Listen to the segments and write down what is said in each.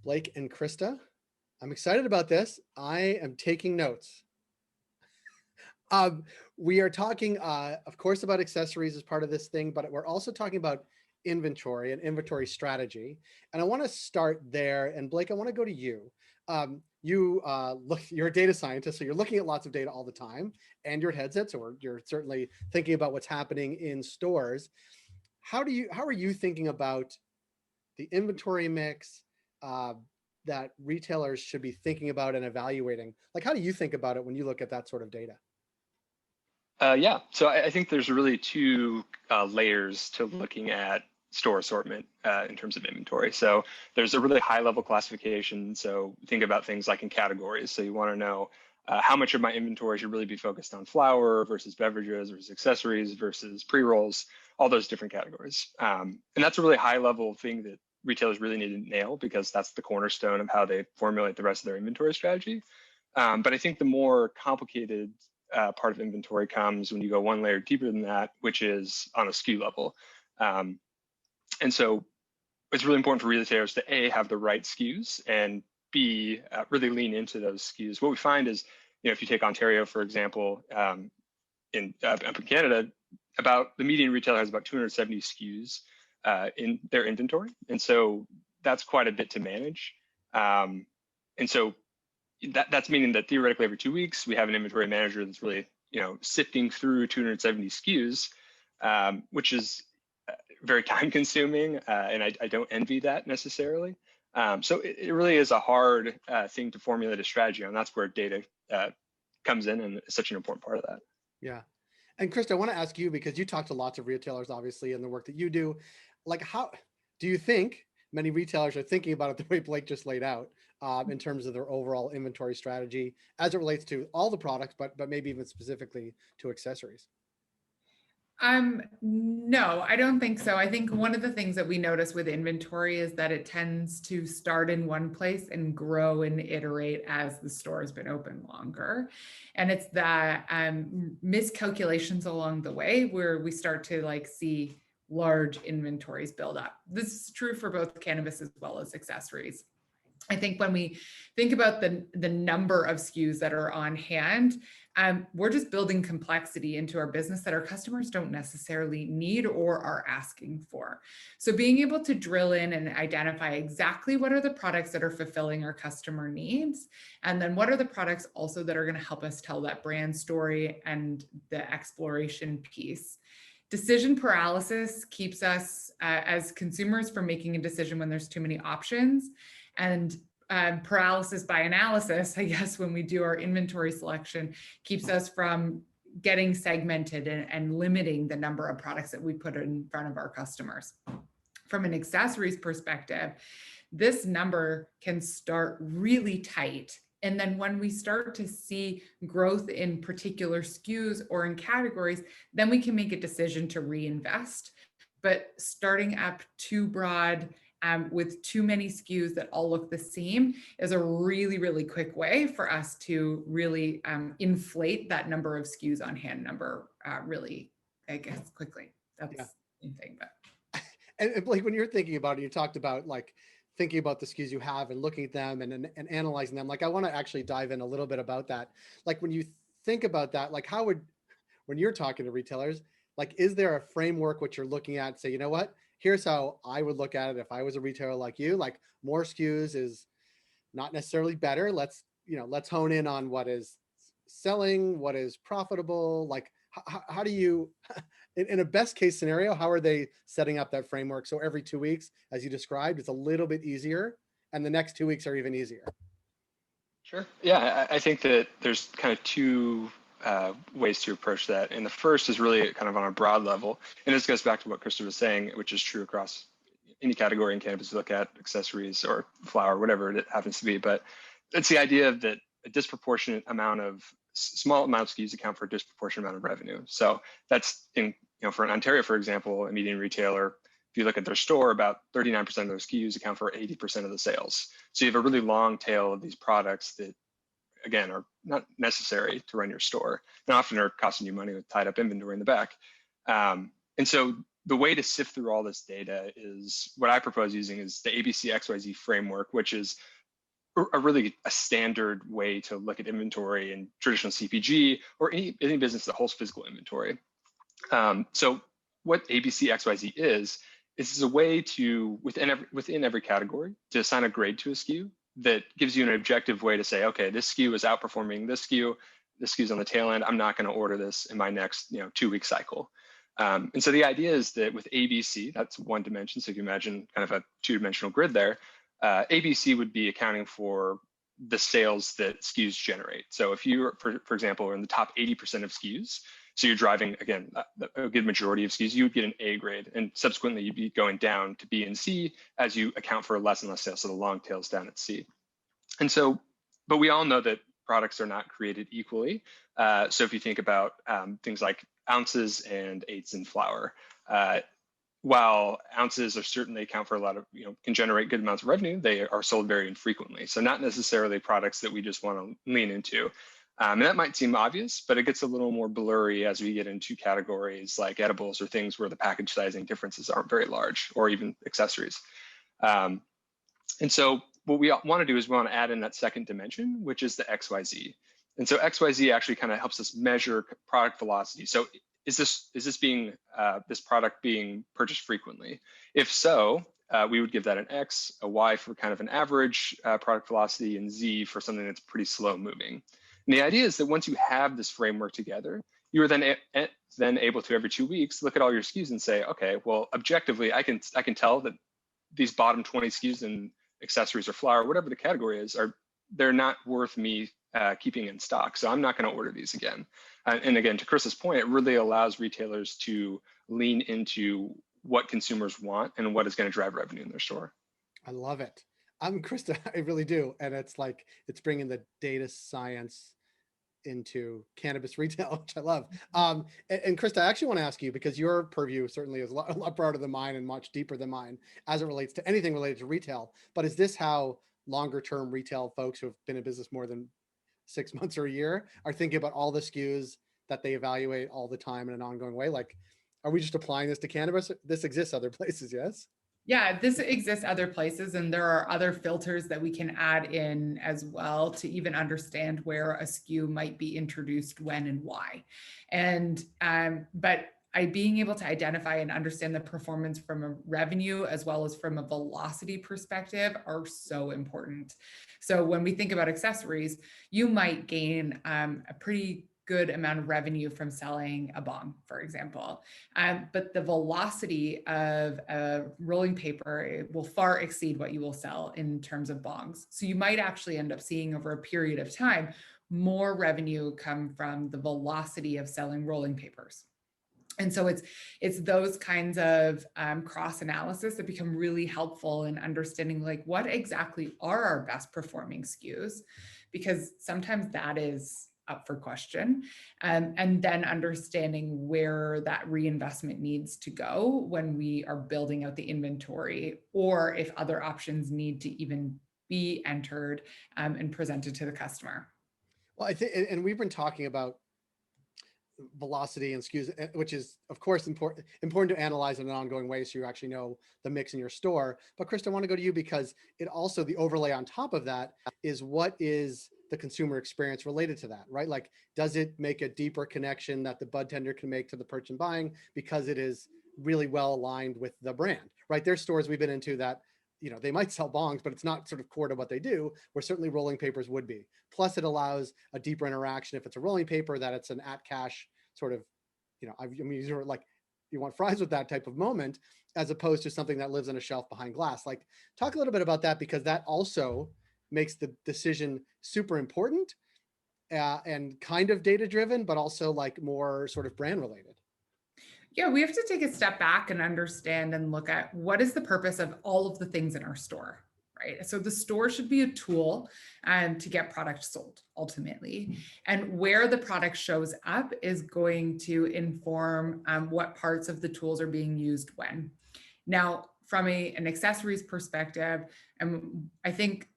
Blake and Krista. I'm excited about this. I am taking notes. We are talking, of course, about accessories as part of this thing, but we're also talking about inventory and inventory strategy. And I want to start there. And Blake, I want to go to you. You're a data scientist, so you're looking at lots of data all the time, and you're at Headset, so you're certainly thinking about what's happening in stores. How are you thinking about the inventory mix that retailers should be thinking about and evaluating? Like, how do you think about it when you look at that sort of data? Yeah, so I think there's really two layers to looking at store assortment in terms of inventory. So there's a really high level classification. So think about things like in categories. So you want to know how much of my inventory should really be focused on flower versus beverages versus accessories versus pre-rolls, all those different categories. And that's a really high level thing that retailers really need to nail because that's the cornerstone of how they formulate the rest of their inventory strategy. But I think the more complicated part of inventory comes when you go one layer deeper than that, which is on a SKU level. And so it's really important for retailers to A, have the right SKUs, and B, really lean into those SKUs. What we find is, if you take Ontario, for example, in Canada, about the median retailer has about 270 SKUs in their inventory. And so that's quite a bit to manage. And so that's meaning that theoretically every 2 weeks, we have an inventory manager that's really, sifting through 270 SKUs, which is very time consuming. And I don't envy that necessarily. So it really is a hard thing to formulate a strategy on. That's where data comes in and is such an important part of that. Yeah. And Krista, I want to ask you, because you talk to lots of retailers, obviously, in the work that you do, like, how do you think many retailers are thinking about it the way Blake just laid out in terms of their overall inventory strategy as it relates to all the products, but maybe even specifically to accessories? No, I don't think so. I think one of the things that we notice with inventory is that it tends to start in one place and grow and iterate as the store has been open longer. And it's that miscalculations along the way where we start to see large inventories build up. This is true for both cannabis as well as accessories. I think when we think about the number of SKUs that are on hand, we're just building complexity into our business that our customers don't necessarily need or are asking for. So being able to drill in and identify exactly what are the products that are fulfilling our customer needs, and then what are the products also that are going to help us tell that brand story and the exploration piece. Decision paralysis keeps us as consumers from making a decision when there's too many options. And paralysis by analysis, I guess, when we do our inventory selection, keeps us from getting segmented and limiting the number of products that we put in front of our customers. From an accessories perspective, this number can start really tight. And then when we start to see growth in particular SKUs or in categories, then we can make a decision to reinvest. But starting up too broad, with too many SKUs that all look the same is a really, really quick way for us to really inflate that number of SKUs on hand number really, I guess, quickly. That's the thing. But and Blake, when you're thinking about it, you talked about thinking about the SKUs you have and looking at them and analyzing them. I want to actually dive in a little bit about that. When you think about that, when you're talking to retailers, is there a framework which you're looking at, say, you know what? Here's how I would look at it if I was a retailer like you. More SKUs is not necessarily better. Let's hone in on what is selling, what is profitable. How do you, in a best case scenario, how are they setting up that framework? So every 2 weeks, as you described, it's a little bit easier, and the next 2 weeks are even easier. Sure. Yeah, I think that there's kind of two ways to approach that. And the first is really kind of on a broad level. And this goes back to what Krista was saying, which is true across any category in cannabis you look at, accessories or flower, whatever it happens to be. But it's the idea that a disproportionate amount of small amount of SKUs account for a disproportionate amount of revenue. So that's for Ontario, for example, a median retailer, if you look at their store, about 39% of their SKUs account for 80% of the sales. So you have a really long tail of these products that, again, are not necessary to run your store and often are costing you money with tied up inventory in the back. And so the way to sift through all this data is what I propose using is the ABC XYZ framework, which is a standard way to look at inventory in traditional CPG or any business that holds physical inventory. So what ABC XYZ is a way to, within every category, to assign a grade to a SKU that gives you an objective way to say, okay, this SKU is outperforming this SKU is on the tail end. I'm not going to order this in my next 2-week cycle. And so the idea is that with ABC, that's one dimension. So if you imagine kind of a 2-dimensional grid there, ABC would be accounting for the sales that SKUs generate. So if you, for example, are in the top 80% of SKUs, so you're driving, again, a good majority of SKUs, you would get an A grade, and subsequently you'd be going down to B and C as you account for less and less sales, so the long tails down at C. And so, but we all know that products are not created equally. So if you think about things like ounces and eighths in flour, while ounces are certainly account for a lot of, can generate good amounts of revenue, they are sold very infrequently. So not necessarily products that we just want to lean into. And that might seem obvious, but it gets a little more blurry as we get into categories like edibles or things where the package sizing differences aren't very large, or even accessories. And so what we want to do is we want to add in that second dimension, which is the XYZ. And so XYZ actually kind of helps us measure product velocity. So is this product being purchased frequently? If so, we would give that an X, a Y for kind of an average product velocity, and Z for something that's pretty slow moving. And the idea is that once you have this framework together, you are then able to, every 2 weeks, look at all your SKUs and say, okay, well, objectively, I can tell that these bottom 20 SKUs in accessories or flour, whatever the category is, they're not worth me keeping in stock. So I'm not going to order these again. And again, to Chris's point, it really allows retailers to lean into what consumers want and what is going to drive revenue in their store. I love it. Krista, I really do. And it's like, it's bringing the data science into cannabis retail, which I love. And Krista, I actually want to ask you, because your purview certainly is a lot broader than mine and much deeper than mine as it relates to anything related to retail. But is this how longer term retail folks who have been in business more than 6 months or a year are thinking about all the SKUs that they evaluate all the time in an ongoing way? Like, are we just applying this to cannabis? This exists other places, yes? Yeah, this exists other places, and there are other filters that we can add in as well to even understand where a SKU might be introduced, when, and why. And but being able to identify and understand the performance from a revenue as well as from a velocity perspective are so important. So when we think about accessories, you might gain a pretty good amount of revenue from selling a bong, for example. But the velocity of rolling paper will far exceed what you will sell in terms of bongs. So you might actually end up seeing over a period of time more revenue come from the velocity of selling rolling papers. And so it's those kinds of cross analysis that become really helpful in understanding, like, what exactly are our best performing SKUs, because sometimes that is up for question, and then understanding where that reinvestment needs to go when we are building out the inventory, or if other options need to even be entered and presented to the customer. Well, I think, and we've been talking about velocity and SKUs, which is of course important to analyze in an ongoing way, so you actually know the mix in your store. But Krista, I want to go to you, because it also, the overlay on top of that is, what is the consumer experience related to that, right? Like, does it make a deeper connection that the bud tender can make to the person buying because it is really well aligned with the brand, right? There's stores we've been into that, they might sell bongs, but it's not sort of core to what they do, where certainly rolling papers would be. Plus it allows a deeper interaction if it's a rolling paper, that it's an at cash sort of, you're like, you want fries with that type of moment, as opposed to something that lives on a shelf behind glass. Like, talk a little bit about that, because that also makes the decision super important and kind of data driven, but also like more sort of brand related. Yeah, we have to take a step back and understand and look at what is the purpose of all of the things in our store, right? So the store should be a tool to get product sold ultimately. And where the product shows up is going to inform what parts of the tools are being used when. Now, from an accessories perspective, I think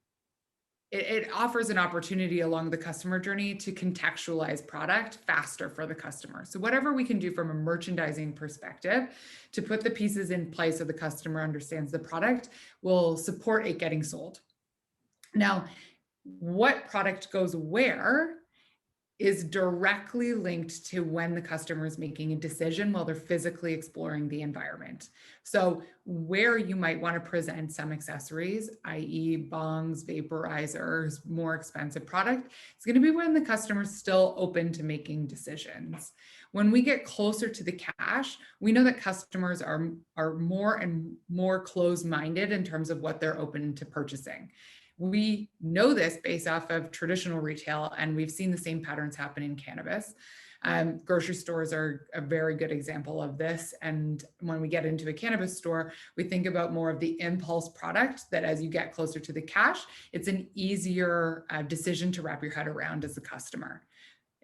it offers an opportunity along the customer journey to contextualize product faster for the customer. So whatever we can do from a merchandising perspective to put the pieces in place so the customer understands the product will support it getting sold. Now, what product goes where is directly linked to when the customer is making a decision while they're physically exploring the environment. So where you might want to present some accessories, i.e. bongs, vaporizers, more expensive product, it's going to be when the customer's still open to making decisions. When we get closer to the cash, we know that customers are more and more closed-minded in terms of what they're open to purchasing. We know this based off of traditional retail, and we've seen the same patterns happen in cannabis. Grocery stores are a very good example of this. And when we get into a cannabis store, we think about more of the impulse product that as you get closer to the cash, it's an easier decision to wrap your head around as a customer.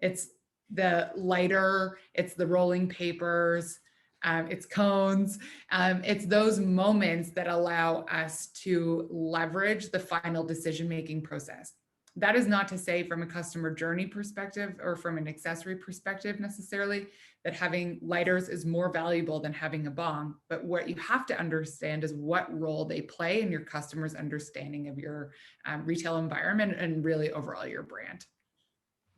It's the lighter, it's the rolling papers, it's cones. It's those moments that allow us to leverage the final decision-making process. That is not to say from a customer journey perspective or from an accessory perspective necessarily that having lighters is more valuable than having a bong, but what you have to understand is what role they play in your customer's understanding of your retail environment and really overall your brand.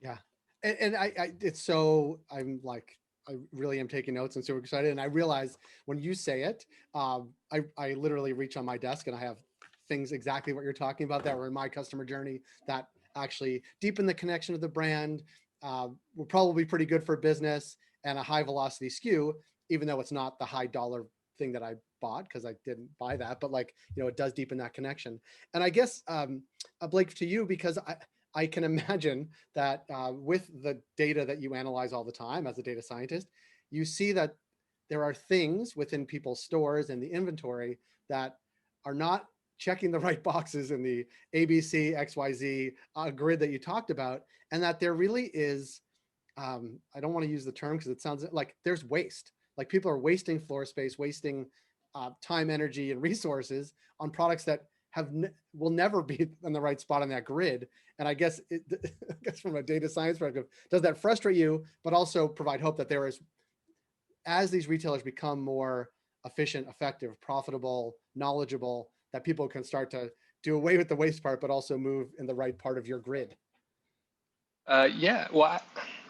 Yeah. And it's so, I really am taking notes and super excited. And I realize when you say it, I literally reach on my desk and I have things exactly what you're talking about that were in my customer journey that actually deepen the connection of the brand, will probably be pretty good for business and a high velocity SKU, even though it's not the high dollar thing that I bought because I didn't buy that, but it does deepen that connection. And I guess, Blake, to you, because I can imagine that with the data that you analyze all the time as a data scientist, you see that there are things within people's stores and the inventory that are not checking the right boxes in the ABC, XYZ grid that you talked about, and that there really is, I don't want to use the term because it sounds like there's waste. Like people are wasting floor space, wasting time, energy, and resources on products that will never be in the right spot on that grid. And I guess from a data science perspective, does that frustrate you, but also provide hope that there is, as these retailers become more efficient, effective, profitable, knowledgeable, that people can start to do away with the waste part, but also move in the right part of your grid? Yeah, well,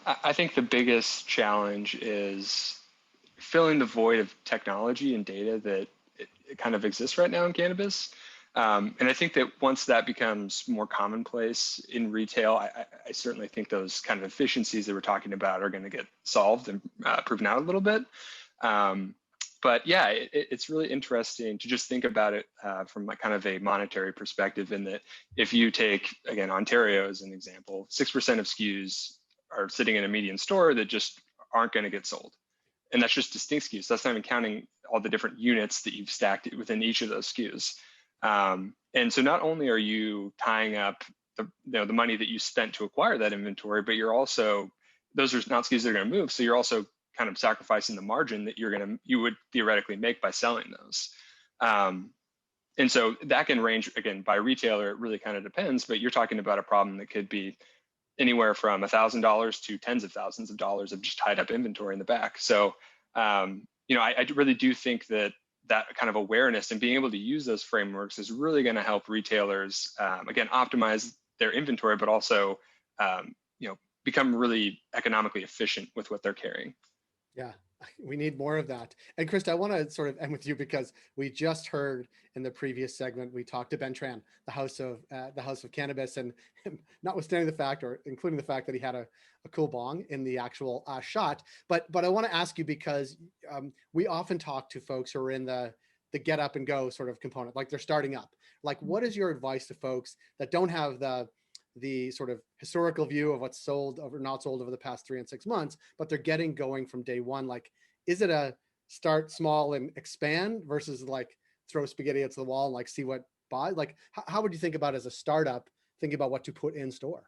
I think the biggest challenge is filling the void of technology and data that it kind of exists right now in cannabis. And I think that once that becomes more commonplace in retail, I certainly think those kind of efficiencies that we're talking about are going to get solved and proven out a little bit. But yeah, it's really interesting to just think about it from kind of a monetary perspective, in that if you take, again, Ontario as an example, 6% of SKUs are sitting in a median store that just aren't going to get sold. And that's just distinct SKUs. That's not even counting all the different units that you've stacked within each of those SKUs. And so not only are you tying up the money that you spent to acquire that inventory, but you're also, those are not SKUs that are going to move. So you're also kind of sacrificing the margin that you would theoretically make by selling those. And so that can range, again, by retailer. It really kind of depends, but you're talking about a problem that could be anywhere from $1,000 to tens of thousands of dollars of just tied up inventory in the back. So, I really do think that kind of awareness and being able to use those frameworks is really going to help retailers, again, optimize their inventory, but also, become really economically efficient with what they're carrying. Yeah, we need more of that. And Krista, I want to sort of end with you because we just heard in the previous segment, we talked to Ben Tran, the House of Cannabis, and notwithstanding the fact, or including the fact that he had a cool bong in the actual shot. But I want to ask you because we often talk to folks who are in the get up and go sort of component, like they're starting up. Like, what is your advice to folks that don't have the sort of historical view of what's sold or not sold over the past 3 and 6 months, but they're getting going from day one? Like, is it a start small and expand versus like throw spaghetti at the wall and like see what buy? Like, how would you think about as a startup, thinking about what to put in store?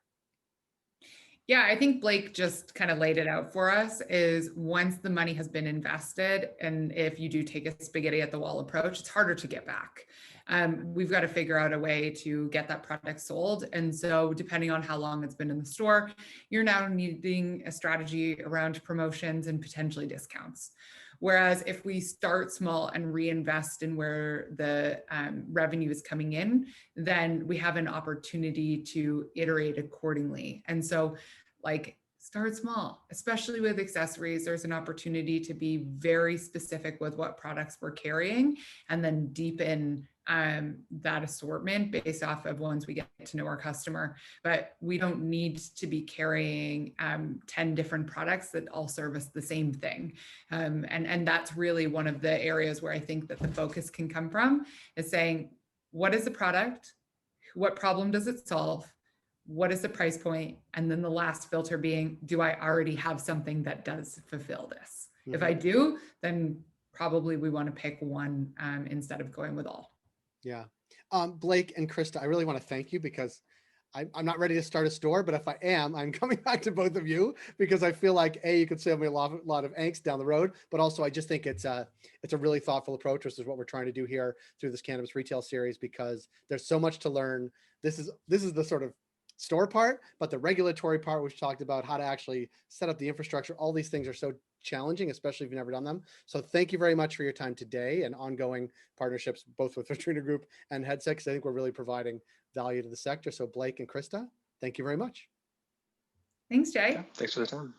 Yeah, I think Blake just kind of laid it out for us is once the money has been invested, and if you do take a spaghetti at the wall approach, it's harder to get back. We've got to figure out a way to get that product sold. And so depending on how long it's been in the store, you're now needing a strategy around promotions and potentially discounts. Whereas if we start small and reinvest in where the revenue is coming in, then we have an opportunity to iterate accordingly. And so like start small, especially with accessories. There's an opportunity to be very specific with what products we're carrying and then deepen that assortment based off of once we get to know our customer. But we don't need to be carrying 10 different products that all service the same thing. And that's really one of the areas where I think that the focus can come from, is saying, what is the product? What problem does it solve? What is the price point? And then the last filter being, do I already have something that does fulfill this? If I do, then probably we want to pick one instead of going with all. Yeah. Blake and Krista, I really want to thank you because I'm not ready to start a store, but if I am, I'm coming back to both of you because I feel like you could save me a lot of angst down the road, but also I just think it's a really thoughtful approach, which is what we're trying to do here through this Cannabis Retail Series, because there's so much to learn. This is the sort of store part, but the regulatory part, which talked about how to actually set up the infrastructure, all these things are so challenging, especially if you've never done them. So thank you very much for your time today and ongoing partnerships, both with Vetrina Group and Headset, because I think we're really providing value to the sector. So Blake and Krista, thank you very much. Thanks, Jay. Yeah, thanks for the time.